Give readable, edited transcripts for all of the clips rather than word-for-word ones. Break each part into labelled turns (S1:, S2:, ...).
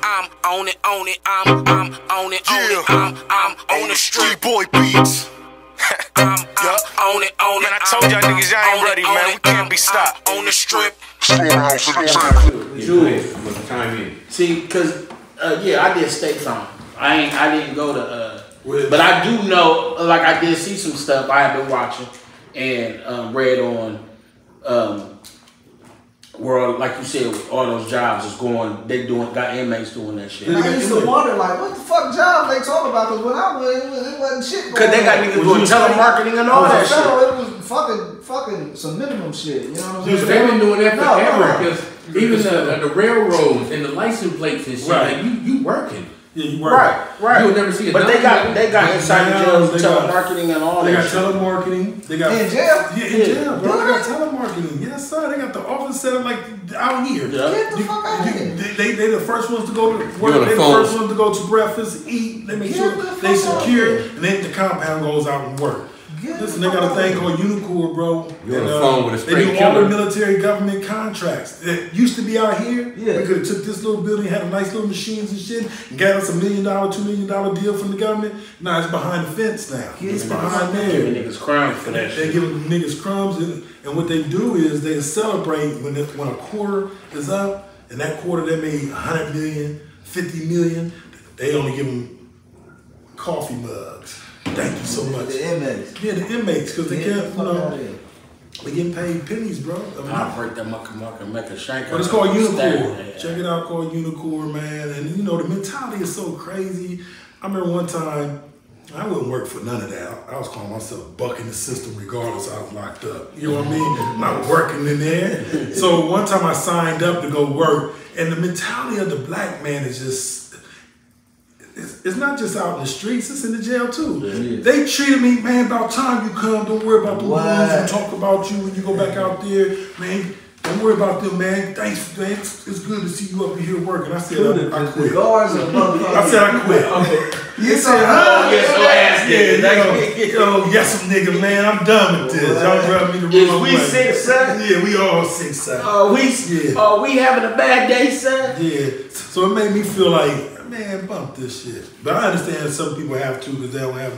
S1: I'm on it, I'm on it, I'm on the street
S2: boy beats.
S1: I'm on it,
S2: Man, I told y'all niggas y'all ain't ready, man. We can't be stopped.
S1: On the strip.
S3: See, cause yeah, I did State Farm. I didn't go to but I do know, like I did see some stuff I have been watching and read on where, like you said, all those jobs is going. They got inmates doing that shit.
S4: I used to wonder, like, what the fuck job they talking about? Because when I went, it wasn't shit going on.
S3: Cause they got niggas doing telemarketing and all that shit.
S4: It was fucking some minimum shit. You know what I'm saying?
S5: They've been doing that forever. Because even the railroads and the license plates and shit, like you working.
S6: Yeah, you work.
S3: Right.
S5: You would never see it.
S3: But they got inside the jails, telemarketing and all that.
S6: They got telemarketing. They got
S4: in jail.
S6: Yeah, in jail, bro. They got telemarketing. Yes, sir. They got the office set up like out here.
S4: Get the fuck out of here.
S6: They the first ones to go to work. They the first ones to go to breakfast, eat. They make sure they secure, and then the compound goes out and work. Listen, they got a thing called Unicore, bro.
S5: You're on the phone with a straight
S6: They do all the military government contracts that used to be out here.
S4: Yeah.
S6: We could have took this little building, had a nice little machines and shit, and got us $1 million, $2 million deal from the government. Now it's behind the fence now. It's behind there.
S3: Giving niggas crumbs for that shit.
S6: They give niggas crumbs, and what they do is they celebrate when a quarter is up, and that quarter they made 100 million, 50 million. They only give them coffee mugs. Thank you so much.
S4: The inmates.
S6: Yeah, the inmates, because they can't, they getting paid pennies, bro.
S3: I'll break them up and make a shank.
S6: But it's called Unicore. Check it out, called Unicore, man. And you know, the mentality is so crazy. I remember one time, I wouldn't work for none of that. I was calling myself bucking the system regardless I was locked up. You know what I mean? I'm not working in there. So one time I signed up to go work, and the mentality of the black man is just, it's not just out in the streets, it's in the jail too. Yeah. They treated me, man, about time you come, don't worry about the rules, we talk about you when you go back out there, man, don't worry about them, man, thanks, it's good to see you up in here working. I said, I quit. I said, I quit. You said, yes, nigga, man, I'm done with this. Y'all drive me the wrong way.
S3: Is we sick, son?
S6: Yeah, we all sick, son.
S3: We having a bad day, son?
S6: Yeah, so it made me feel like, man, bump this shit. But I understand some people have to because they don't have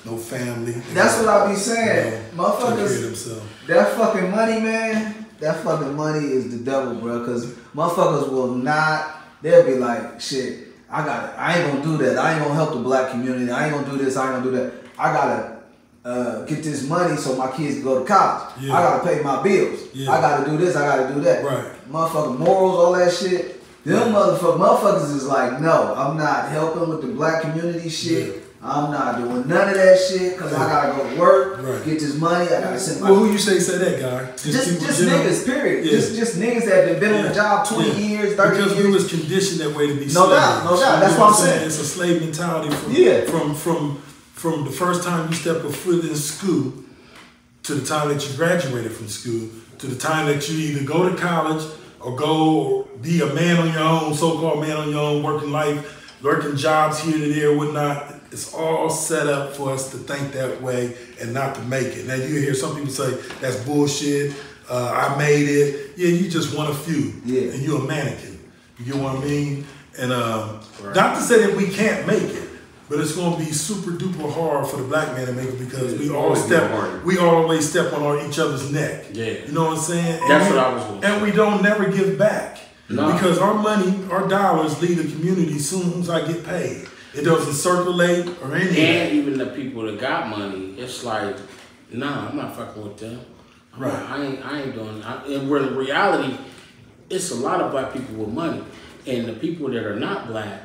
S6: no family.
S4: That's what I be saying. Motherfuckers, that fucking money, man, that fucking money is the devil, bro. Because motherfuckers will not, they'll be like, shit, I ain't gonna do that. I ain't gonna help the black community. I ain't gonna do this. I ain't gonna do that. I gotta get this money so my kids can go to college. Yeah. I gotta pay my bills. Yeah. I gotta do this. I gotta do that.
S6: Right.
S4: Motherfucking morals, all that shit. Them motherfuckers is like, no, I'm not helping with the black community shit. Yeah. I'm not doing none of that shit because I gotta go to work, get this money. I gotta send my.
S6: Well, who you say that guy?
S4: Just niggas, period. Yeah. Just niggas that have been on the job 20 years, 30 years.
S6: Because we was conditioned that way to be slaves.
S4: No doubt. That's what I'm saying.
S6: It's a slave mentality from the first time you step a foot in school to the time that you graduated from school to the time that you either go to college or go be a man on your own, so-called man on your own, working life, working jobs here and there, whatnot. It's all set up for us to think that way and not to make it. Now you hear some people say, that's bullshit, I made it. Yeah, you just one of few, and you're a mannequin. You get what I mean? And not to say that we can't make it, but it's gonna be super duper hard for the black man to make it because we always step on each other's neck. Yeah. You know what I'm saying?
S3: That's what I was going to say.
S6: And we don't never give back. No. Because our money, our dollars leave the community as soon as I get paid. It doesn't circulate or anything.
S3: And even the people that got money, it's like, nah, I'm not fucking with them. I ain't doing that. And where the reality, it's a lot of black people with money. And the people that are not black,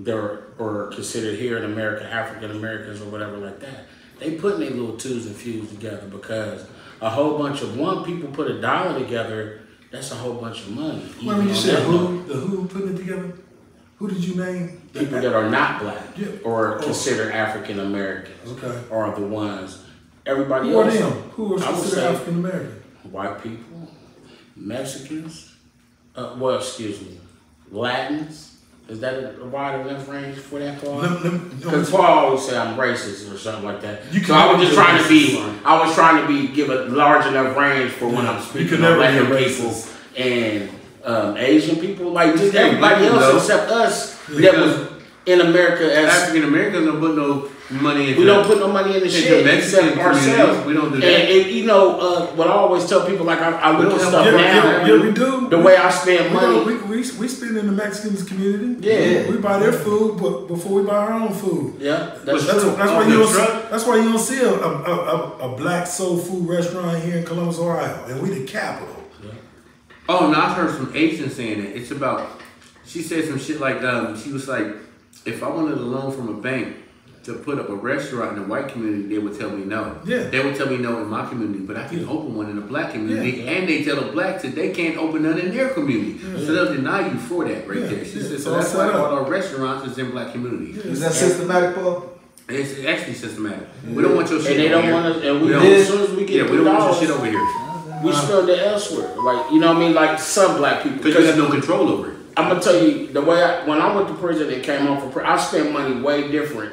S3: or considered here in America, African Americans or whatever like that, they putting their little twos and fews together because a whole bunch of people put $1 together, that's a whole bunch of money.
S6: When you said who putting it together? Who did you name?
S3: People that are not black or considered African Americans are the ones. Everybody else.
S6: Who are them? Who are considered African American?
S3: White people, Mexicans, Latins. Is that a wide enough range for that, Paul? Because Paul always say I'm racist or something like that. So I was just trying to give a large enough range for when I'm speaking of black people and Asian people, like just everybody else except us that was in America as
S5: African Americans don't put no money in.
S3: We don't put no money in the shit except ourselves.
S5: We don't do that.
S3: And you know what I always tell people, like I look at stuff now.
S6: Yeah, we do.
S3: The way I spend money.
S6: We spend in the Mexican community.
S3: Yeah.
S6: We buy their food, but before we buy our own food.
S3: Yeah,
S6: That's why you don't see a black soul food restaurant here in Columbus, Ohio, and we the capital.
S3: Yeah.
S5: Oh, no, I've heard some Asians saying it. It's about. She said some shit like she was like, if I wanted a loan from a bank to put up a restaurant in the white community, they would tell me no.
S6: Yeah.
S5: They would tell me no in my community, but I can open one in the black community. Yeah. And they tell the blacks that they can't open none in their community. Yeah. So they'll deny you for that right there. She said, so that's why all our restaurants is in black communities.
S4: Yeah. Is that systematic, Paul?
S5: It's actually systematic. Yeah. We don't want your shit
S3: and they
S5: over
S3: don't
S5: here.
S3: want us, and we as soon as we get
S5: we don't want your shit over here.
S3: We spend it elsewhere. Like, you know what I mean? Like some black people.
S5: Because you have no control over it.
S3: I'm going to tell you, the way when I went to prison and came home from prison, I spent money way different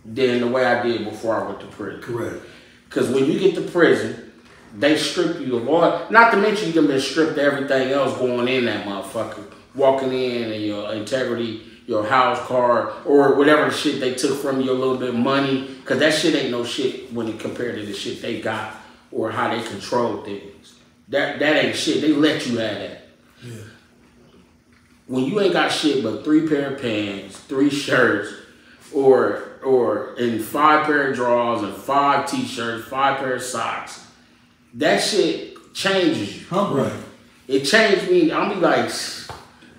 S3: than the way I did before I went to prison.
S6: Correct.
S3: Because when you get to prison, they strip you of all, not to mention you can be stripped of everything else going in that motherfucker. Walking in and your integrity, your house, car, or whatever the shit they took from you, a little bit of money. Because that shit ain't no shit when it compared to the shit they got or how they control things. That ain't shit. They let you have that.
S6: Yeah.
S3: When you ain't got shit but 3 pair of pants, 3 shirts, or in 5 pair of drawers and 5 t-shirts, 5 pair of socks, that shit changes you.
S6: Right.
S3: It changed me. I'll be like,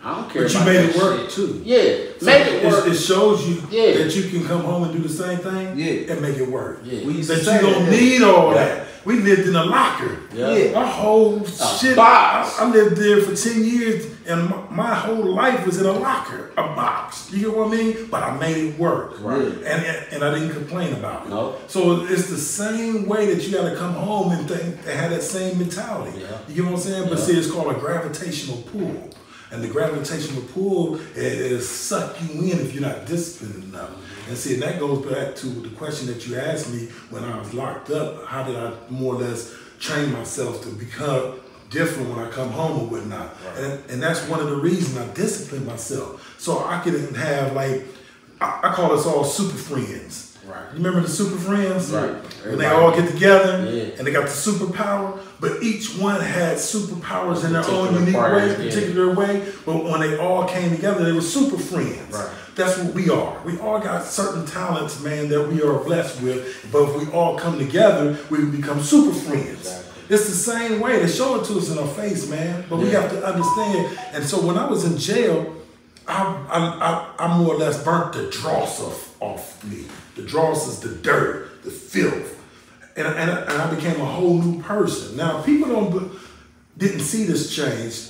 S3: I don't care.
S6: But you
S3: about
S6: made
S3: that
S6: it work
S3: shit.
S6: too.
S3: Yeah,
S6: So
S3: make it work.
S6: It shows you that you can come home and do the same thing and make it work.
S3: Yeah.
S6: That you don't need all that. We lived in a locker.
S3: Yeah.
S6: Our whole shit.
S3: Box.
S6: I lived there for 10 years and my whole life was in a locker, a box. You get what I mean? But I made it work.
S3: Right.
S6: And I didn't complain about it.
S3: No.
S6: So it's the same way that you got to come home and have that same mentality.
S3: Yeah.
S6: You get what I'm saying? But see, it's called a gravitational pull. And the gravitational pull is suck you in if you're not disciplined enough. And see, and that goes back to the question that you asked me when I was locked up. How did I more or less train myself to become different when I come home or whatnot? Right. And that's one of the reasons I discipline myself. So I can have like, I call us all super friends. Right. You remember the super friends?
S3: Right.
S6: When they all get together and they got the superpower, but each one had superpowers in their own unique way, particular way. But when they all came together, they were super friends. Right. That's what we are. We all got certain talents, man, that we are blessed with. But if we all come together, we can become super friends. Exactly. It's the same way. They show it to us in our face, man. But we have to understand. And so when I was in jail, I more or less burnt the dross off me. The dross is the dirt, the filth. And I became a whole new person. Now, people didn't see this change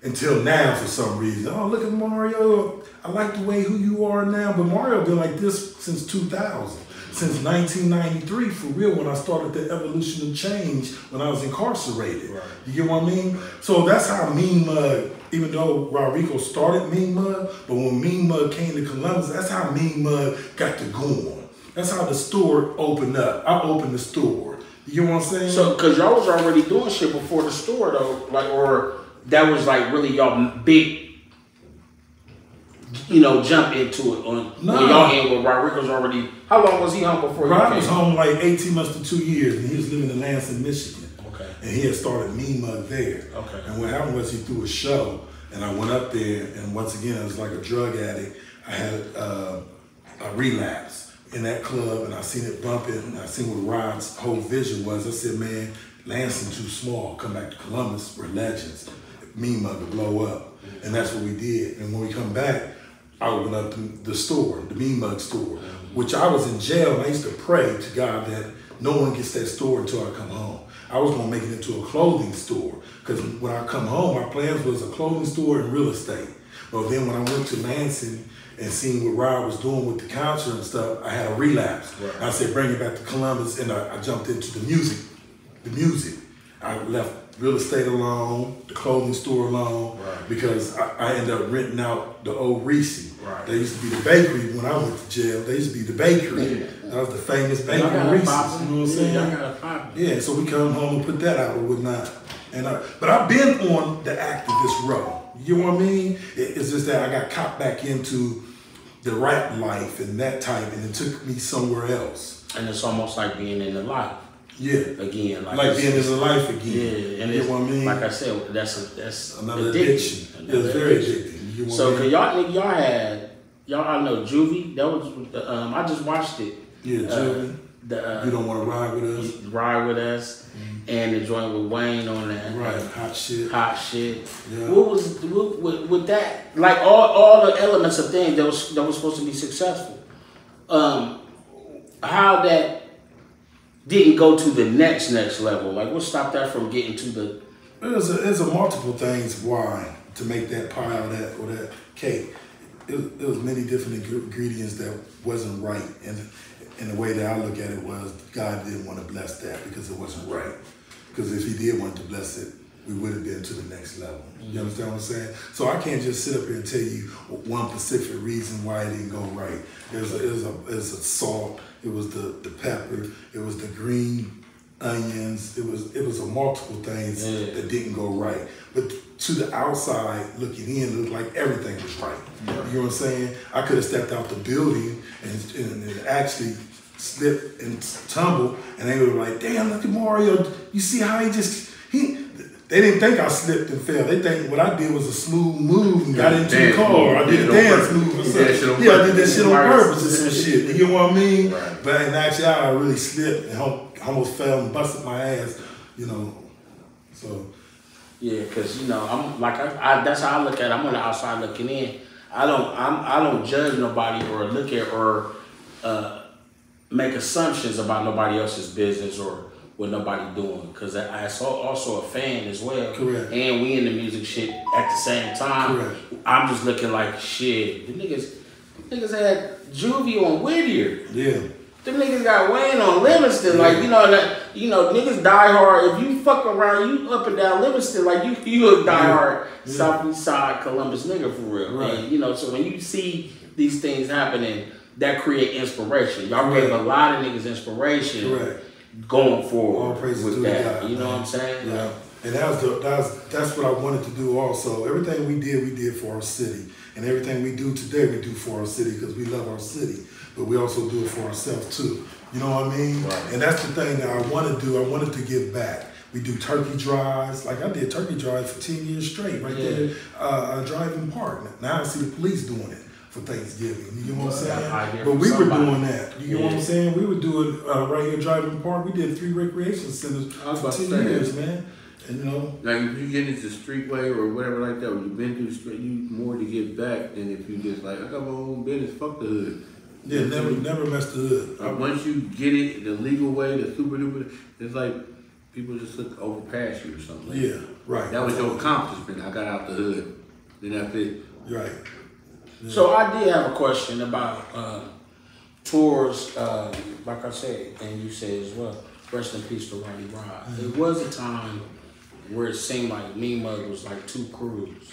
S6: until now for some reason. Oh, look at Mario. I like the way who you are now. But Mario been like this since 2000. Since 1993, for real, when I started the evolution of change when I was incarcerated. Right. You get what I mean? So that's how Mean Mug, even though Rodrigo started Mean Mug, but when Mean Mug came to Columbus, that's how Mean Mug got to going. That's how the store opened up. I opened the store. You get what I'm saying?
S3: So, because y'all was already doing shit before the store, though, like, or that was like really y'all big, jump into it on when y'all in with Rodrigo's already. How long was he home before you came?
S6: Was home like 18 months to 2 years, and he was living in Lansing, Michigan. Okay. And he had started Mean Mug there. Okay. And what happened was he threw a show, and I went up there, and once again, I was like a drug addict. I had a relapse in that club, and I seen it bumping, and I seen what Rod's whole vision was. I said, man, Lansing too small. Come back to Columbus, we're legends. Mean Mug will blow up. And that's what we did. And when we come back, I opened up the store, the Mean Mug store, which I was in jail, and I used to pray to God that no one gets that store until I come home. I was gonna make it into a clothing store, because when I come home, my plans was a clothing store and real estate. But then when I went to Lansing and seen what Rod was doing with the concert and stuff, I had a relapse. Right. I said, bring it back to Columbus, and I jumped into the music. I left real estate alone, the clothing store alone, because I ended up renting out the old Reese. Right. They used to be the bakery when I went to jail. They used to be the bakery. Yeah. That was the famous bakery Reese. You know what I'm saying? Yeah, so we come home and put that out or whatnot. But I've been on the activist road. You know what I mean? It's just that I got caught back into the rap life and that type, and it took me somewhere else.
S3: And it's almost like being in the life.
S6: Yeah.
S3: Again,
S6: like being in the life again.
S3: Yeah, and
S6: you know what I mean?
S3: Like I said, that's
S6: another addiction. It's very addicting. You know
S3: so,
S6: what I mean?
S3: I know Juvie. That was I just watched it.
S6: Yeah, Juvie. You Don't Want to Ride With Us.
S3: Ride With Us. And the joint with Wayne on that.
S6: Right, Hot Shit.
S3: Yeah. What was with that? Like all the elements of things that was supposed to be successful. How that didn't go to the next level? Like what stopped that from getting to the?
S6: There's a multiple things why to make that pie or that cake. It was many different ingredients that wasn't right, and the way that I look at it was God didn't want to bless that because it wasn't right. Because if He did want to bless it, we would have been to the next level. You understand what I'm saying? So I can't just sit up here and tell you one specific reason why it didn't go right. It was a salt. It was the pepper. It was the green onions. It was a multiple things that didn't go right. But to the outside looking in, it looked like everything was right. You know what I'm saying? I could have stepped out the building and actually slipped and tumbled, and they were like, "Damn, look at Mario! You see how They didn't think I slipped and fell. They think what I did was a smooth move and got into the car. I did a dance move or something. Yeah, I did that shit on purpose or some shit. You know what I mean? Right. But in actuality, I really slipped and almost fell and busted my ass. You know, so.
S3: Yeah, because I'm like that's how I look at it. I'm on the outside looking in. I don't judge nobody or look at or make assumptions about nobody else's business or what nobody doing, because I also a fan as well.
S6: Correct.
S3: And we in the music shit at the same time.
S6: Correct.
S3: I'm just looking like shit. The niggas had Juvie on Whittier.
S6: Yeah.
S3: Them niggas got Wayne on Livingston. Like niggas die hard. If you fuck around, you up and down Livingston, like you a die hard Southeast Side Columbus nigga for real.
S6: Right.
S3: And so when you see these things happening, that create inspiration. Y'all gave a lot of niggas inspiration.
S6: Correct.
S3: Going forward
S6: all praises
S3: with
S6: to
S3: that,
S6: God,
S3: you know what I'm saying?
S6: Yeah, and that's what I wanted to do also. Everything we did for our city, and everything we do today, we do for our city because we love our city, but we also do it for ourselves too. You know what I mean?
S3: Right.
S6: And that's the thing that I want to do. I wanted to give back. We do turkey drives. Like I did turkey drives for 10 years straight, right there, driving park. Now I see the police doing it for Thanksgiving. You know what I'm saying? But we were doing that. You know what I'm saying? We were doing right here driving park. We did 3 recreation centers for 10 years, man. And
S5: like if you get into Streetway or whatever like that, when you've been through the street, you more to give back than if you just like, I got my own business, fuck the hood.
S6: Yeah, never mess the hood.
S5: Once you get it the legal way, the super duper, it's like people just look over past you or something. Like
S6: that. Right.
S5: That was your accomplishment. I got out the hood. Then that's it.
S6: Right. Yeah.
S3: So I did have a question about tours, like I said, and you said as well, rest in peace to Ronnie Rod. Mm-hmm. It was a time where it seemed like Mean Mug was like 2 crews.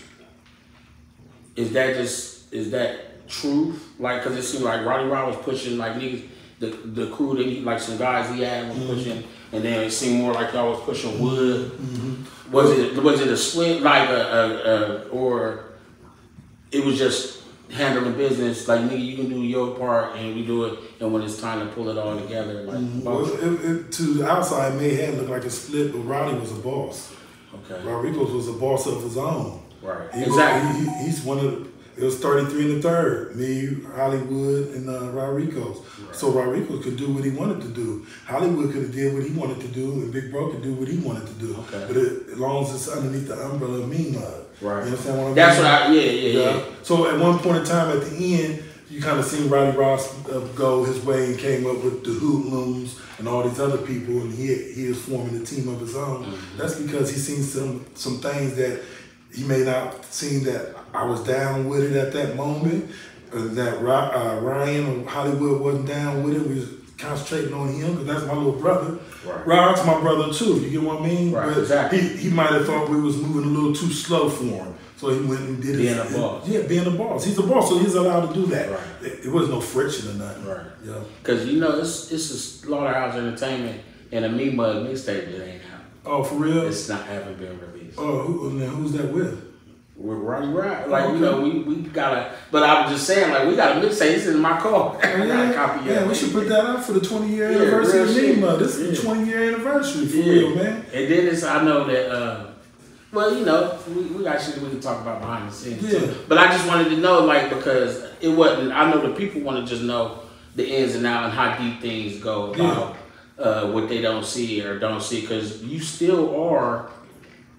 S3: Is that truth? Like, cause it seemed like Ronnie Rod was pushing like niggas, the crew that like some guys he had was pushing, and then it seemed more like y'all was pushing Wood. Mm-hmm. Was it a split, like or it was just handling business, like nigga, you can do your part and we do it, and when it's time to pull it all together, like
S6: to the outside it may have looked like a split, but Ronnie was a boss.
S3: Okay.
S6: Rodriguez was a boss of his own.
S3: Right.
S6: Exactly. He's one of it was 33 and the third, me, Hollywood, and Rodriguez. Right. So Rodriguez could do what he wanted to do. Hollywood could have did what he wanted to do, and Big Bro could do what he wanted to do. Okay. But as long as it's underneath the umbrella of Mean Mug.
S3: Right.
S6: You understand what I mean?
S3: That's what yeah.
S6: So at one point in time, at the end, you kind of seen Roddy Ross go his way and came up with the Hoodlums and all these other people, and he is forming a team of his own. Mm-hmm. That's because he's seen some things that he may not seen that I was down with it at that moment, that Ryan or Hollywood wasn't down with it. We was concentrating on him because that's my little brother. Right. Rod's my brother too, you get what I mean?
S3: Right,
S6: but
S3: exactly.
S6: He might have thought we was moving a little too slow for him. So he went and did
S3: being a boss.
S6: Yeah, being a boss. He's a boss, so he's allowed to do that.
S3: Right.
S6: It was no friction or nothing.
S3: Right.
S6: Yeah.
S3: Because it's a Slaughterhouse Entertainment and a Mean Mug mixtape that ain't out.
S6: Oh, for real?
S3: It's not haven't been released.
S6: Oh, who's that with?
S3: We're Roddy Rod. Like, you know, we gotta, but I was just saying, like, we gotta mixtape. This is in my car. I got a copy of it.
S6: We should put that out for the 20-year anniversary of Nima. This is the 20-year anniversary, for real, man.
S3: And then I know that, well, you know, we got shit we can talk about behind the scenes too. But I just wanted to know, like, because it wasn't, I know the people want to just know the ins and outs and how deep things go about what they don't see or don't see, because you still are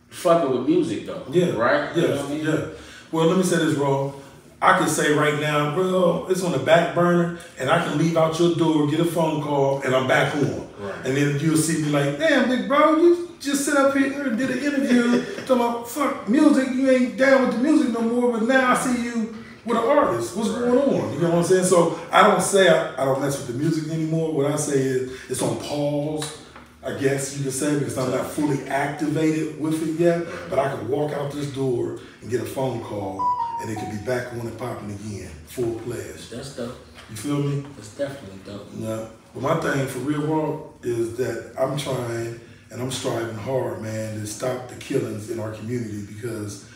S3: fucking with music though. Yeah. Right?
S6: Yeah.
S3: You know what I mean?
S6: Yeah. Well, let me say this, bro. I can say right now, bro, it's on the back burner, and I can leave out your door, get a phone call, and I'm back on. Right. And then you'll see me like, damn, big bro, you just sit up here and did an interview talking about fuck music. You ain't down with the music no more, but now I see you with an artist. What's going on? You know what I'm saying? So I don't say I don't mess with the music anymore. What I say is it's on pause, I guess you could say, because I'm not fully activated with it yet. But I could walk out this door and get a phone call, and it could be back on and popping again, full fledged.
S3: That's dope.
S6: You feel me?
S3: That's definitely dope.
S6: Yeah. But my thing for real world is that I'm trying and I'm striving hard, man, to stop the killings in our community, because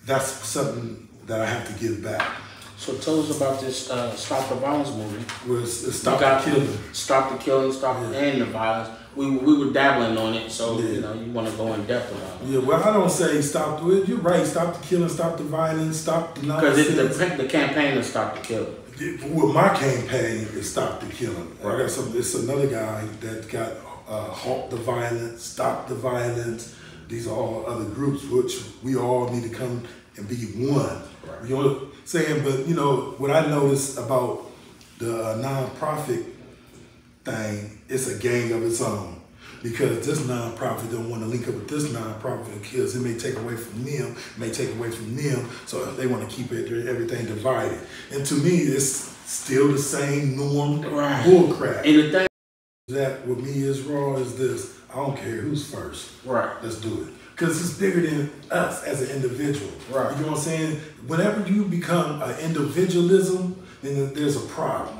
S6: that's something that I have to give back.
S3: So tell us about this Stop the Violence movement.
S6: Well, it's Stop the Killing.
S3: Stop the killing, and the violence. We were dabbling on it, so you know you want to go in depth about it.
S6: Yeah, well, I don't say stop the it. You're right. Stop the killing, stop the violence, stop the nonsense.
S3: Because the campaign is Stop the Killing.
S6: Well, my campaign is Stop the Killing. Right. I got some. It's another guy that got Halt the Violence, Stop the Violence. These are all other groups which we all need to come and be one. Right. You know what I'm saying? But you know what I noticed about the nonprofit thing, it's a gang of its own. Because this nonprofit don't want to link up with this nonprofit, because it may take away from them, so they want to keep everything divided. And to me, it's still the same norm, bullcrap. And the thing that with me is raw is this: I don't care who's first. Right. Let's do it. Because it's bigger than us as an individual. Right. You know what I'm saying? Whenever you become an individualism, then there's a problem.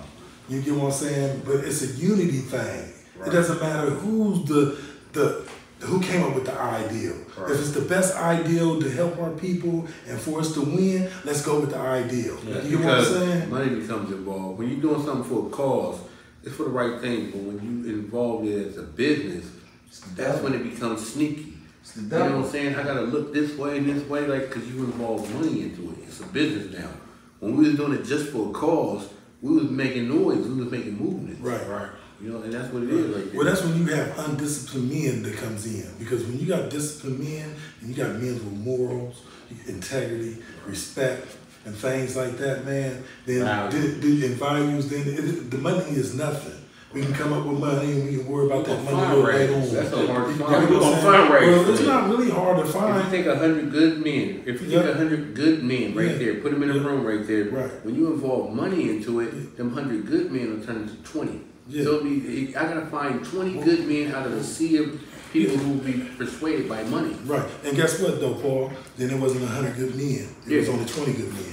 S6: You get what I'm saying? But it's a unity thing. Right. It doesn't matter who's who came up with the ideal. Right. If it's the best ideal to help our people and for us to win, let's go with the ideal. Yeah, you know what I'm saying? Money becomes involved. When you're doing something for a cause, it's for the right thing. But when you involve it as a business, that's when it becomes sneaky. You know what I'm saying? I gotta look this way and this way, like, because you involve money into it. It's a business now. When we was doing it just for a cause, we was making noise, we was making movements. Right. You know, and that's what it is. Like, well, that's when you have undisciplined men that comes in. Because when you got disciplined men, and you got men with morals, integrity, respect, and things like that, man, then and values, then the money is nothing. We can come up with money and we can worry about that money later on. That's a hard to find. Well, it's not really hard to find. If you take 100 good men, if you take 100 good men right there, put them in a room right there, when you involve money into it, them 100 good men will turn into 20. Yeah. So I gotta find 20 good men out of a sea of people who will be persuaded by money. Right. And guess what though, Paul? Then it wasn't 100 good men. It was only 20 good men.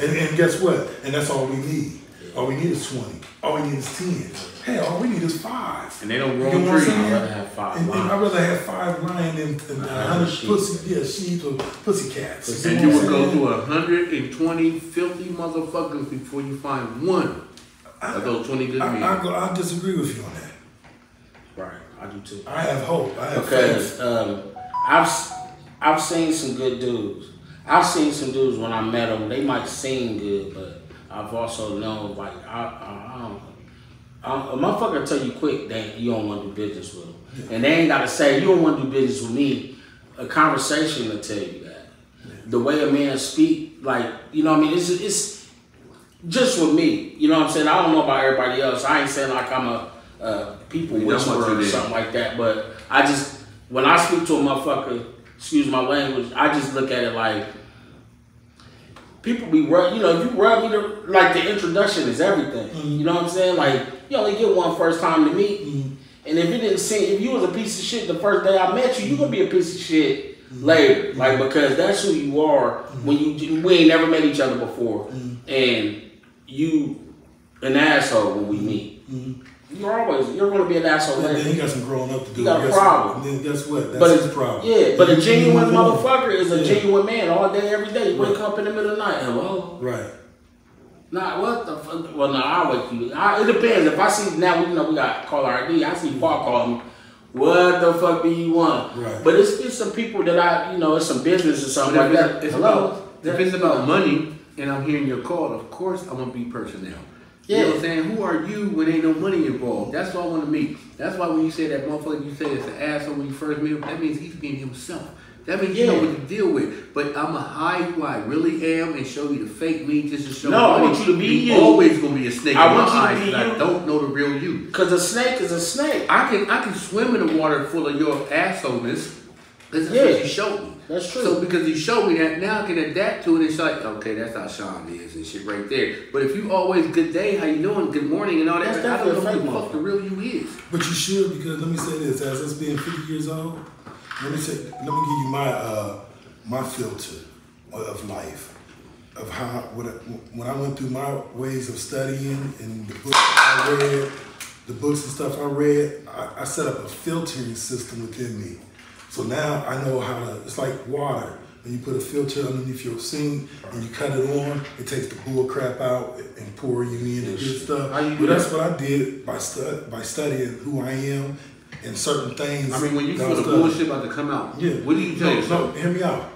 S6: And guess what? And that's all we need. All we need is 20. All we need is 10. Hell, all we need is 5. And they don't roll trees. I'd rather have 5 lions. I'd rather have 5 lions than 100 sheep or pussycats. And you would go through 120 filthy motherfuckers before you find one of those 20 good men. I disagree with you on that.
S3: Right, I do too.
S6: I have hope. I have
S3: faith. I've seen some good dudes. I've seen some dudes when I met them. They might seem good, but I've also known, like, a motherfucker tell you quick that you don't want to do business with them. Yeah. And they ain't got to say, you don't want to do business with me. A conversation will tell you that. Yeah. The way a man speak, like, you know what I mean? It's just with me. You know what I'm saying? I don't know about everybody else. I ain't saying like I'm a people whisperer or something like that. But I just, when I speak to a motherfucker, excuse my language, I just look at it like, people be, you know, if you rub me, like, the introduction is everything. You know what I'm saying? Like, you only get one first time to meet. And if it didn't seem, if you was a piece of shit the first day I met you, you gonna be a piece of shit later. Like, because that's who you are when we ain't never met each other before. And you an asshole when we meet. You're going to be an asshole.
S6: And then he got some growing up to do.
S3: You got a problem.
S6: And then guess what? That's his problem.
S3: Yeah, but a genuine motherfucker is a genuine man all day, every day. You wake up in the middle of the night. Hello?
S6: Right.
S3: Nah, what the fuck? Well, no, I'll wake you. It depends. If I see, now we got caller ID. I see Paul call me. What the fuck do you want?
S6: Right.
S3: But it's some people that it's some business or something like that.
S5: If it's about money and I'm hearing your call, of course I'm going to be personnel.
S3: Yeah.
S5: You know what I'm saying? Who are you when ain't no money involved? That's what I want to meet. That's why when you say that motherfucker, you say it's an asshole when you first meet him, that means he's being himself. That means you know what to deal with. But I'm going to hide who I really am and show you the fake me just to show you.
S3: I want you to be you.
S5: Always going to be a snake in my eyes
S3: because
S5: I don't know the real you.
S3: Because a snake is a snake.
S5: I can swim in the water full of your assholeness. That's what you showed me.
S3: That's true.
S5: So because you showed me that, now I can adapt to it. It's like, okay, that's how Sean is and shit right there. But if you always good day, how you doing, good morning, and all that, I don't know who the fuck the real you is.
S6: But you should, because let me say this: as us being 50 years old, let me give you my filter of life, of how when I went through my ways of studying and the books I read, the books and stuff I read, I set up a filtering system within me. So now I know how to, it's like water. When you put a filter underneath your sink and you cut it on, it takes the bull crap out and pour you in the good stuff. But that's what I did by studying who I am and certain things.
S5: I mean, when you feel the bullshit about to come out, what do you tell yourself?
S6: No, hear me out.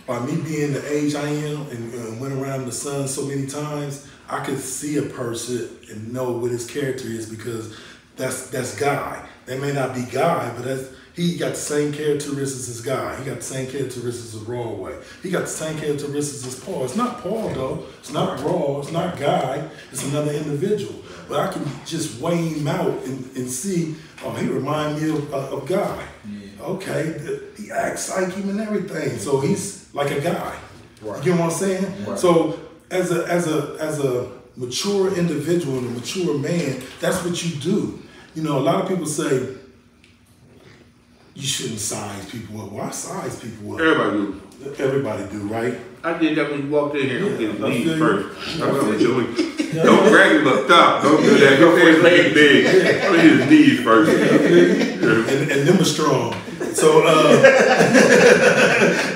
S6: By me being the age I am and went around the sun so many times, I could see a person and know what his character is, because that's Guy. That may not be Guy, but he got the same characteristics as Guy. He got the same characteristics as Rawway. He got the same characteristics as Paul. It's not Paul though. It's not Raw. It's not Guy. It's another individual. But I can just weigh him out and see, oh, he reminds me of Guy. Yeah. Okay, he acts like him and everything. So he's like a guy. Right. You know what I'm saying? Right. So as a mature individual and a mature man, that's what you do. You know, a lot of people say, you shouldn't size people up. Well, I size people up.
S5: Everybody do.
S6: Everybody do, right?
S5: I did that when you walked in here. I'm getting knees first. That's what I'm doing. Don't drag him up top. Don't do that. Go for his leg big. I'm going to hit his knees first.
S6: And them are strong. So,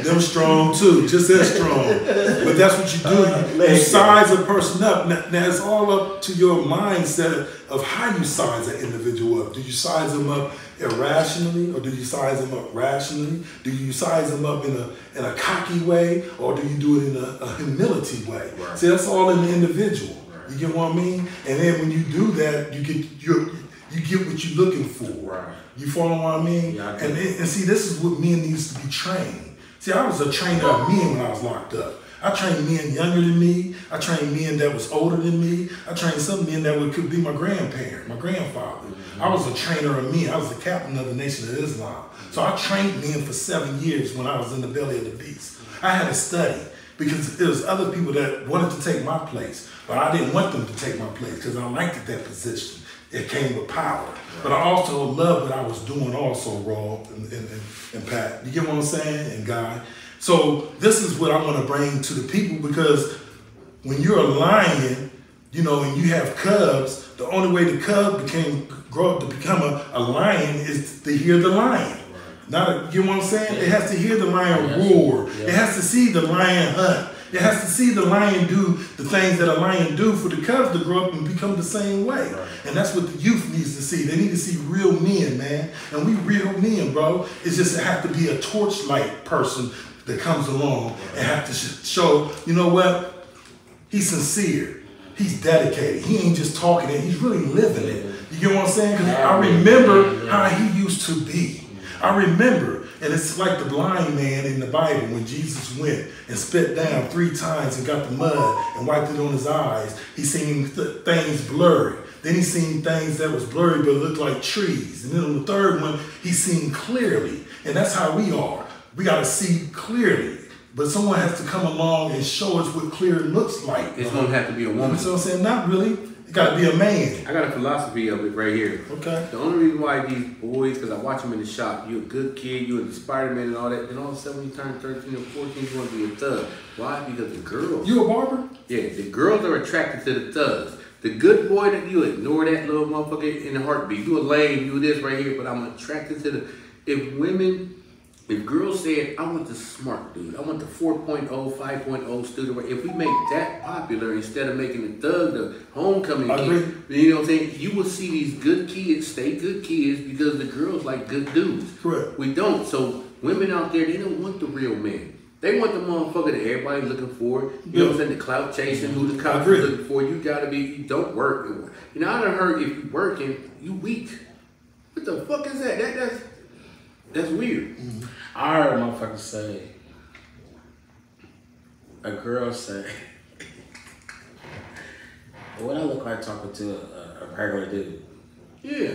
S6: them strong too, just as strong. But that's what you do. You size a person up. Now it's all up to your mindset of how you size an individual up. Do you size them up irrationally, or do you size them up rationally? Do you size them up in a cocky way, or do you do it in a humility way? Right. See, that's all in the individual. Right. You get what I mean? And then when you do that, you get what you're looking for. Right. You follow what I mean? Yeah, and see, this is what men needs to be trained. See, I was a trainer of men when I was locked up. I trained men younger than me. I trained men that was older than me. I trained some men that could be my grandparent, my grandfather. Mm-hmm. I was a trainer of men. I was the captain of the Nation of Islam. So I trained men for 7 years when I was in the belly of the beast. I had to study because there was other people that wanted to take my place, but I didn't want them to take my place because I liked that position. It came with power. Right. But I also loved what I was doing also, Raw and Pat. You get what I'm saying? And Guy. So this is what I want to bring to the people, because when you're a lion, you know, and you have cubs, the only way the cub grow up to become a lion is to hear the lion. Right. You know what I'm saying? Yeah. It has to hear the lion roar. Yeah. It has to see the lion hunt. It has to see the lion do the things that a lion do for the cubs to grow up and become the same way. Right. And that's what the youth needs to see. They need to see real men, man. And we real men, bro. It's just it have to be a torchlight person that comes along and have to show, you know what? He's sincere. He's dedicated. He ain't just talking it. He's really living it. You get what I'm saying? Because I remember how he used to be. I remember. And it's like the blind man in the Bible when Jesus went and spit down 3 times and got the mud and wiped it on his eyes. He seen things blurry. Then he seen things that was blurry but looked like trees. And then on the third one, he seen clearly. And that's how we are. We got to see clearly. But someone has to come along and show us what clear looks like.
S5: It's going to have to be a woman.
S6: So I'm saying, not really. It got to be a man.
S5: I got a philosophy of it right here.
S6: Okay.
S5: The only reason why these boys, because I watch them in the shop, you're a good kid, you're the Spider-Man and all that, then all of a sudden when you turn 13 or 14, you want to be a thug. Why? Because the girls.
S6: You a barber?
S5: Yeah, the girls are attracted to the thugs. The good boy that you ignore that little motherfucker in a heartbeat. You a lame, you this right here, but I'm attracted to the. If girls said, I want the smart dude, I want the 4.0, 5.0 student, if we make that popular instead of making the thug the homecoming kid, you know what I'm saying? You will see these good kids stay good kids because the girls like good dudes.
S6: Correct.
S5: We don't. So women out there, they don't want the real man. They want the motherfucker that everybody's looking for. You know what I'm saying? The clout chasing, who the cops are looking for. You gotta be, you don't work. You know, I done heard if you working, you weak. What the fuck is that? That's weird.
S3: Mm-hmm. I heard a motherfucker say, a girl say, what I look like talking to a regular dude?
S5: Yeah.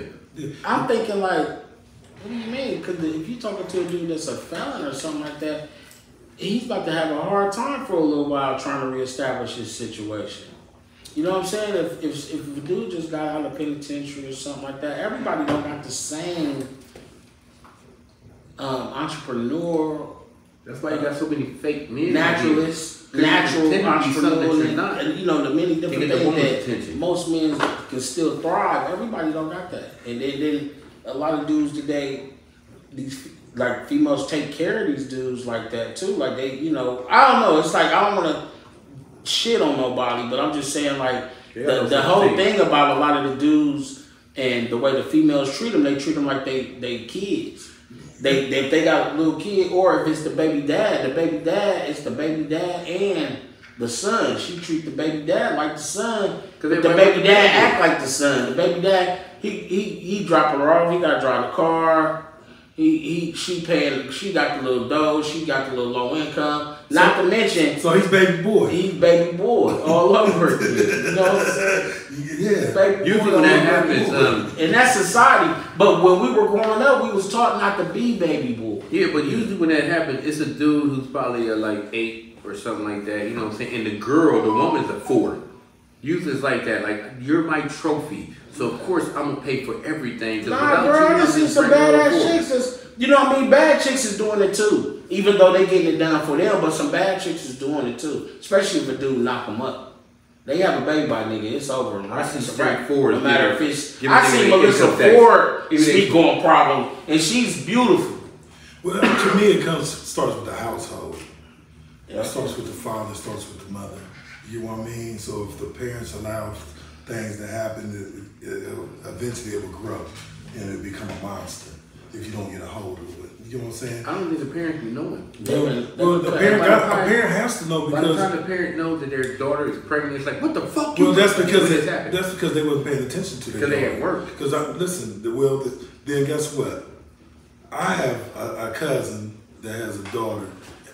S3: I'm thinking like, what do you mean? Because if you talking to a dude that's a felon or something like that, he's about to have a hard time for a little while trying to reestablish his situation. You know what I'm saying? If a dude just got out of penitentiary or something like that, everybody don't got the same entrepreneur.
S5: That's why you got so many fake men.
S3: Natural entrepreneur, and you know, the many different things that most men can still thrive. Everybody don't got that. And then a lot of dudes today, these like females take care of these dudes like that too. Like they, you know, I don't know. It's like I don't want to shit on nobody, but I'm just saying like the whole thing about a lot of the dudes and the way the females treat them, they treat them like they kids. If they got a little kid, or if it's the baby dad it's the baby dad and the son. She treat the baby dad like the son. Cause the baby dad act like the son. The baby dad, he dropping her off. He got to drive the car. She got the little dough. She got the little low income. Not to mention.
S6: So he's baby boy.
S3: He's baby boy all over again. You know what I'm saying?
S6: Yeah.
S3: Baby
S5: usually
S3: boy
S5: when that happens,
S3: and that's society. But when we were growing up, we was taught not to be baby boy.
S5: Yeah, but usually when that happens, it's a dude who's probably like 8 or something like that. You know what I'm saying? And the woman's a 4. Usually it's like that. Like, you're my trophy. So of course I'm gonna pay for everything.
S3: Nah, bro, I just see some badass chicks. You know what I mean? Bad chicks is doing it too. Even though they getting it done for them, but some bad chicks is doing it too. Especially if a dude knock them up. They have a baby by nigga, it's over.
S5: I see straightforward.
S3: No matter if it's. I see Melissa Ford speak on problem, and she's beautiful.
S6: Well, to me, it starts with the household. Yeah, it starts with the father, it starts with the mother. You know what I mean? So if the parents allow things to happen, eventually it will grow and it'll become a monster if you don't get a hold of it. You know what I'm saying?
S5: I don't think the parent can know it.
S6: Well, a parent has to know, because
S5: by the time the parent knows that their daughter is pregnant, it's like, what the fuck?
S6: Well, that's because they wasn't paying attention to their daughter.
S5: Because they at work.
S6: Because then guess what? I have a cousin that has a daughter,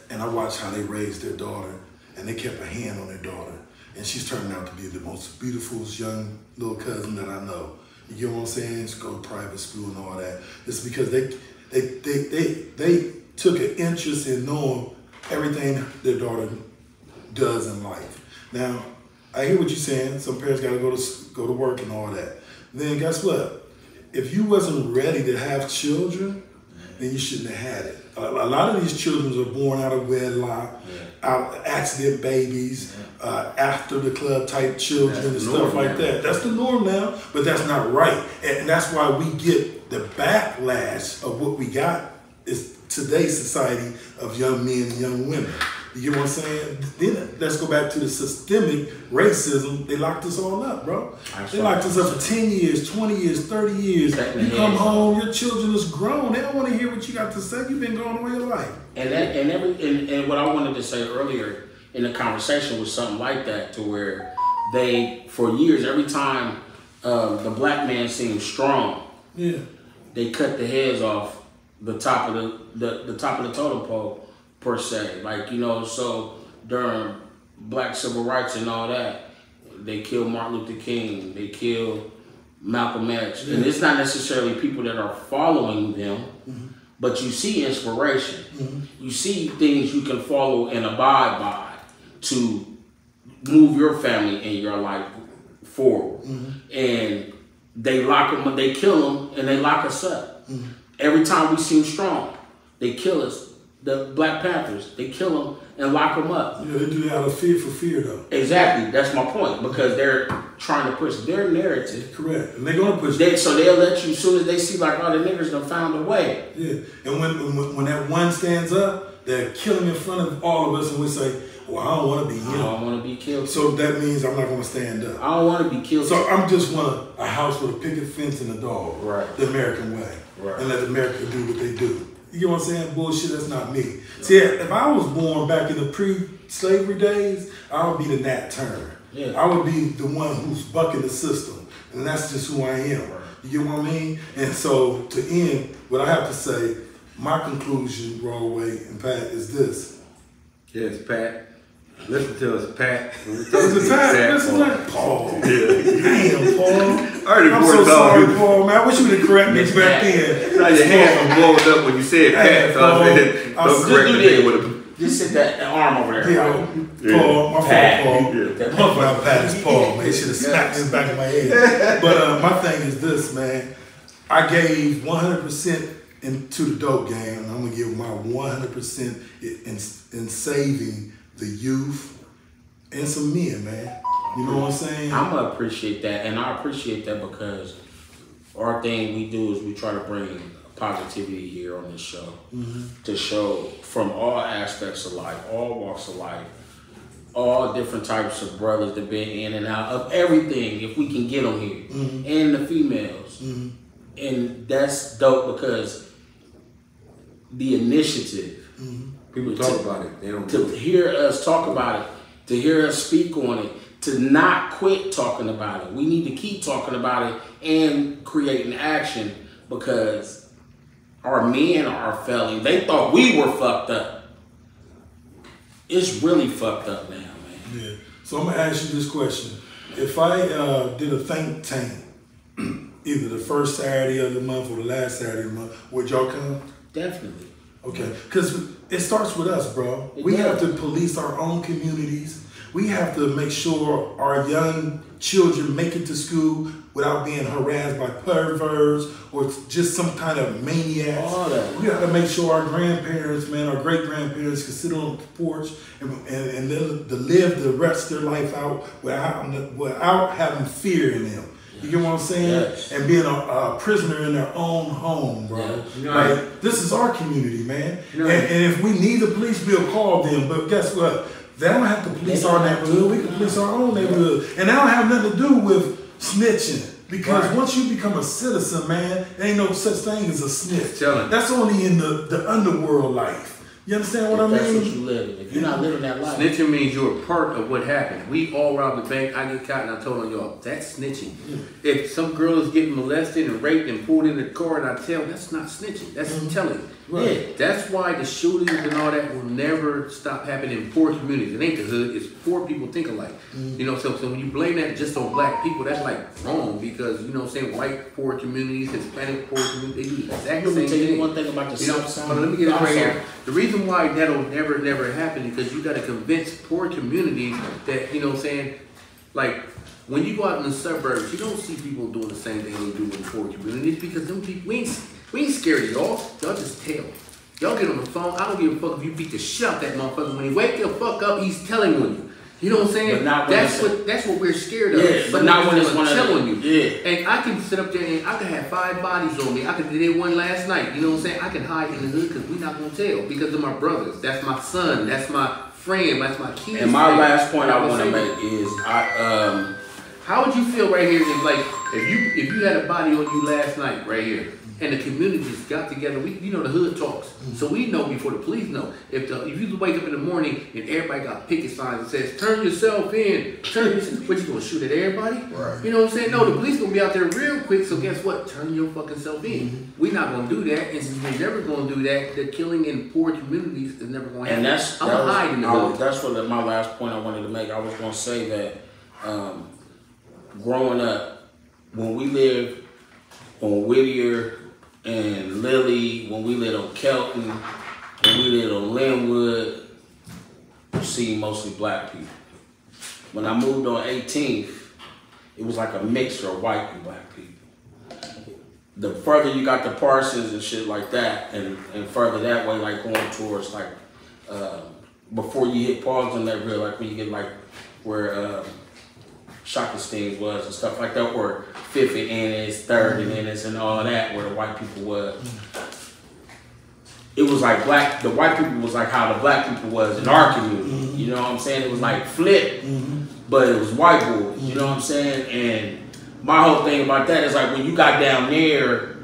S6: and I watch how they raised their daughter, and they kept a hand on their daughter, and she's turning out to be the most beautiful young little cousin that I know. You know what I'm saying? She go to private school and all that. It's because they took an interest in knowing everything their daughter does in life. Now, I hear what you're saying. Some parents got to go to work and all that. Then guess what? If you wasn't ready to have children, then you shouldn't have had it. A lot of these children are born out of wedlock, out of accident babies, after the club type children and stuff like that. That's the norm now, but that's not right. And that's why we get the backlash of what we got is today's society of young men and young women. You get what I'm saying? Then let's go back to the systemic racism. They locked us all up, bro. They locked us up for 10 years, 20 years, 30 years. You come home, your children is grown. They don't want to hear what you got to say. You've been going away your life.
S3: And what I wanted to say earlier in the conversation was something like that, to where they, for years, every time the black man seemed strong, they cut the heads off the top of the top of the totem pole, per se. Like, you know, so during black civil rights and all that, they killed Martin Luther King, they killed Malcolm X. And it's not necessarily people that are following them, but you see inspiration. You see things you can follow and abide by to move your family and your life forward. And they lock them, they kill them, and they lock us up. Every time we seem strong, they kill us the Black Panthers. They kill them and lock them up.
S6: Yeah, they do that out of fear though.
S3: Exactly. That's my point. Because they're trying to push their narrative.
S6: Correct. And they're going to push
S3: So they'll let you, as soon as they see like, oh, the niggas done found a way.
S6: Yeah. And when that one stands up, they're killing in front of all of us, and we say, well, I don't want to be him.
S3: I don't want to be killed.
S6: So that means I'm not going to stand up.
S3: I don't want to be killed.
S6: So I'm just want a house with a picket fence and a dog.
S3: Right.
S6: The American way.
S3: Right. And
S6: let America do what they do. You get what I'm saying? Bullshit, that's not me. See, if I was born back in the pre-slavery days, I would be the Nat Turner.
S3: Yeah.
S6: I would be the one who's bucking the system. And that's just who I am. Right. You get what I mean? And so, to end, what I have to say, my conclusion, Rollway and Pat, is this.
S5: Yes, Pat. Listen to us, Pat.
S6: Listen to Paul.
S5: Yeah.
S6: Damn, Paul.
S5: I'm
S6: so sorry, Paul, man. I wish you would have corrected me back then.
S5: Your hands were blowing up when you said Pat.
S6: Paul,
S5: don't correct me with him.
S3: Just sit that arm over there.
S6: Yeah. Paul, my fault, Paul. Yeah. My Pat is Paul, man. He should have smacked this back in my head. But my thing is this, man. I gave 100% into the dope game, and I'm going to give my 100% in saving the youth and some men, man. You know what I'm saying?
S3: I'm going to appreciate that, and I appreciate that because our thing we do is we try to bring positivity here on this show to show from all aspects of life, all walks of life, all different types of brothers that been in and out of everything, if we can get them here, and the females. And that's dope because the initiative,
S5: people talk about it, they don't
S3: to hear us talk about it, to hear us speak on it, to not quit talking about it. We need to keep talking about it and creating action because our men are failing. They thought we were fucked up. It's really fucked up now, man.
S6: Yeah. So I'm gonna ask you this question: if I did a think tank, either the first Saturday of the month or the last Saturday of the month, would y'all come?
S3: Definitely.
S6: Okay, because it starts with us, bro. We have to police our own communities. We have to make sure our young children make it to school without being harassed by perverts or just some kind of maniacs.
S3: All that.
S6: We got to make sure our grandparents, man, our great-grandparents can sit on the porch and then to live the rest of their life out without having fear in them. You get what I'm saying?
S3: Yes.
S6: And being a prisoner in their own home, bro.
S3: Yeah.
S6: Like, this is our community, man. And if we need the police, we'll call them. But guess what? They don't have to police our neighborhood. We can police our own neighborhood. And that don't have nothing to do with snitching. Because once you become a citizen, man, there ain't no such thing as a snitch. That's only in the underworld life. You understand what I mean?
S3: That's what you live in. If you're not living that life.
S5: Snitching means you're a part of what happened. We all robbed the bank. I get caught and I told on y'all, that's snitching. If some girl is getting molested and raped and pulled in the car and I tell, that's not snitching. That's telling.
S3: Right.
S5: Yeah, that's why the shootings and all that will never stop happening in poor communities. It ain't the hood. It's poor people think alike. You know, so when you blame that just on black people, that's like wrong because, you know what I'm saying, white poor communities, Hispanic poor communities, they do the exact same thing. Let me tell you one
S3: thing about the South Side.
S5: Let me get it right here. The reason why that'll never happen is because you got to convince poor communities that, you know what I'm saying, like, when you go out in the suburbs, you don't see people doing the same thing they do in poor communities because them people, we ain't scared of y'all. Y'all just tell. Y'all get on the phone. I don't give a fuck if you beat the shit out that motherfucker. When he wake the fuck up, he's telling on you. You know what I'm saying? That's what we're scared of.
S3: Yeah, but not when it's one
S5: telling you.
S3: Yeah.
S5: And I can sit up there and I can have 5 bodies on me. I did one last night. You know what I'm saying? I can hide in the hood because we're not gonna tell because they're my brothers. That's my son. That's my friend. That's my kid.
S3: And my last point I want to make is
S5: how would you feel right here if like if you had a body on you last night right here and the communities got together, you know the hood talks, so we know before the police know. If you wake up in the morning and everybody got picket signs that says turn yourself in, what you gonna shoot at everybody? Right. You know what I'm saying? No, the police gonna be out there real quick. So guess what? Turn your fucking self in. We're not gonna do that, and since we're never gonna do that, the killing in poor communities is never gonna happen.
S3: And
S5: I'm gonna hide in the hood.
S3: That's what my last point I wanted to make. I was gonna say that growing up, when we lived on Whittier and Lily, when we lived on Kelton, when we lived on Lynnwood, you see mostly black people. When I moved on 18th, it was like a mixture of white and black people. the further you got the Parsons and shit like that, and further that way, like going towards like before you hit Paulsonville, like when you get like where Shockenstein was and stuff like that, or Fifth and Ennis, Third and Ennis, and all that, where the white people was. It was like the white people was like how the black people was in our community. You know what I'm saying? It was like flip, but it was white boys. You know what I'm saying? And my whole thing about that is like when you got down there,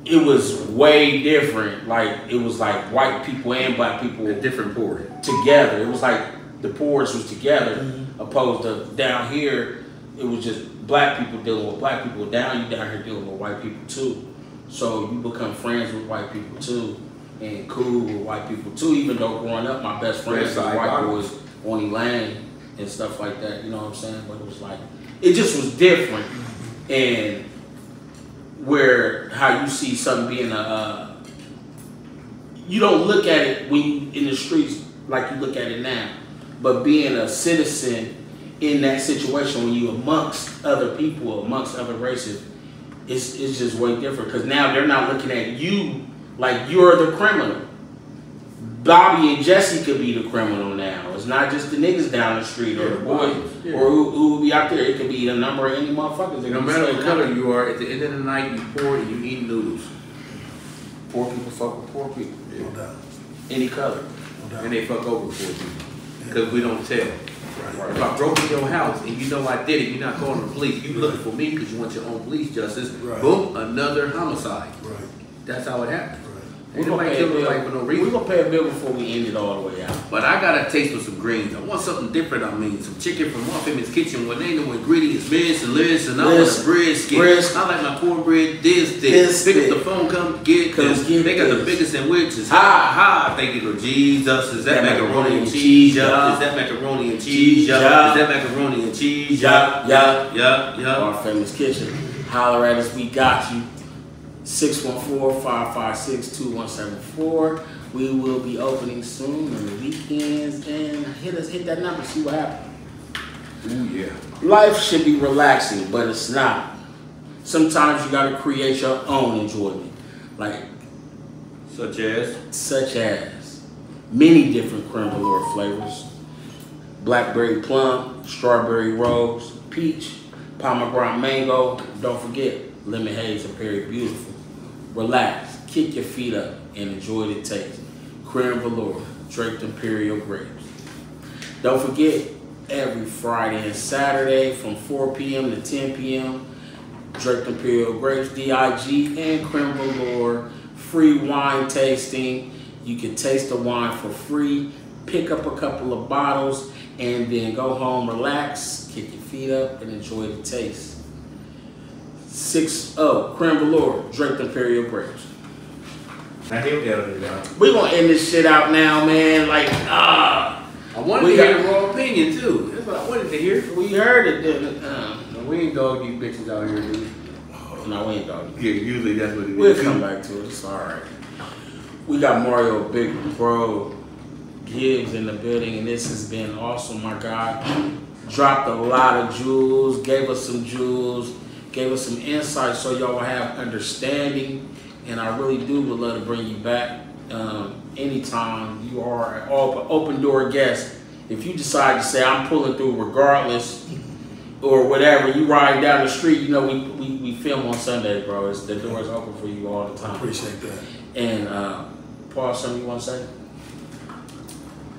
S3: it was way different. Like it was like white people and black people,
S5: a different port
S3: together. It was like the ports was together, opposed to down here, it was just black people dealing with black people. Down here dealing with white people too. So you become friends with white people too, and cool with white people too. Even though growing up, my best friends was white boys on Elaine and stuff like that. You know what I'm saying? But it was like, it just was different. And where how you see something being you don't look at it when you in the streets like you look at it now, but being a citizen in that situation when you amongst other people, amongst other races, it's just way different, because now they're not looking at you like you're the criminal. Bobby and Jesse could be the criminal now. It's not just the niggas down the street or the boys or who will be out there. It could be a number of any motherfuckers.
S5: No matter what color you are, at the end of the night, you poor and you eat noodles.
S3: Poor people fuck with poor people.
S6: No doubt.
S3: Any color.
S6: No doubt.
S5: And they fuck over poor people. Because we don't tell.
S6: Right.
S5: If I broke in your house and you know I did it, you're not calling the police. You looking for me because you want your own police justice.
S6: Right.
S5: Boom, another homicide.
S6: Right.
S5: That's how it happens.
S3: We're gonna pay a bill for no reason. We're gonna pay a bill before we end it all the way out.
S5: But I got a taste for some greens. I want something different. I mean, some chicken from Mom Famous Kitchen where they know ingredients, mince and lettuce, and I want a brisket. I like my cornbread this thick. Pick up the phone, come get this. They got the biggest sandwiches. Ha! Thank you, Lord Jesus. Is that macaroni and cheese? Yup. Is that macaroni and cheese? Yup. Is that macaroni and cheese? Yup.
S3: Our Famous Kitchen. Holler at us. We got you. 614-556-2174. We will be opening soon on the weekends, and hit that number, see what happens.
S5: Ooh, yeah.
S3: Life should be relaxing, but it's not. Sometimes you gotta create your own enjoyment. Like
S5: Such as
S3: many different creme velour flavors. Blackberry plum, strawberry rose, peach, pomegranate mango. Don't forget, lemon haze are very beautiful. Relax, kick your feet up, and enjoy the taste. Creme velour, draped imperial grapes. Don't forget, every Friday and Saturday from 4 p.m. to 10 p.m., draped imperial grapes, DIG, and creme velour, free wine tasting. You can taste the wine for free, pick up a couple of bottles, and then go home, relax, kick your feet up, and enjoy the taste. Creme velour, draped imperial grapes. We're gonna end this shit out now, man. Like,
S5: I wanted to hear the raw opinion too. That's what I wanted to hear.
S3: We heard it, didn't it?
S5: No, we ain't dog these bitches out here, dude.
S3: No, we ain't dog.
S5: Yeah, usually that's what it is.
S3: We'll come back to it. It's all right. We got Mario Big Bro Gibbs in the building, and this has been awesome, my guy. Dropped a lot of jewels, gave us some jewels, gave us some insight so y'all will have understanding. And I really would love to bring you back anytime. You are an open door guest. If you decide to say I'm pulling through regardless or whatever, you ride down the street, you know, we film on Sunday, bro. The door is open for you all the time.
S6: I appreciate that.
S3: And Paul, something you want to say?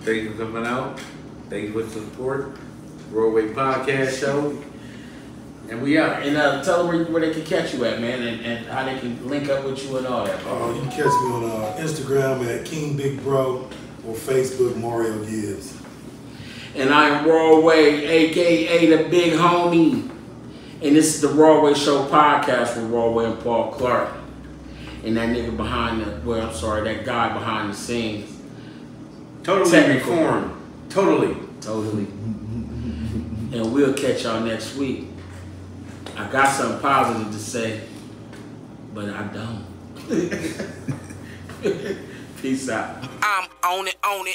S5: Thank you for coming out. Thank you for the support. Broadway Podcast Show. And we out.
S3: And tell them where they can catch you at, man, and how they can link up with you and all that.
S6: You can catch me on Instagram at King Big Bro or Facebook Mario Gibbs.
S3: And I am Rawway, aka the Big Homie. And this is the Rawway Show podcast with Rawway and Paul Clark. And that nigga behind that guy behind the scenes.
S5: Totally reformed. Totally.
S3: And we'll catch y'all next week. I got something positive to say, but I don't. Peace out.
S1: I'm on it, I'm on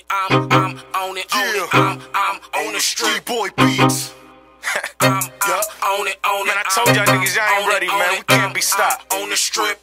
S1: it, I'm on the street boy beats. on it.
S2: Man, I told y'all niggas y'all ain't ready, man. We can't be stopped.
S1: On the strip.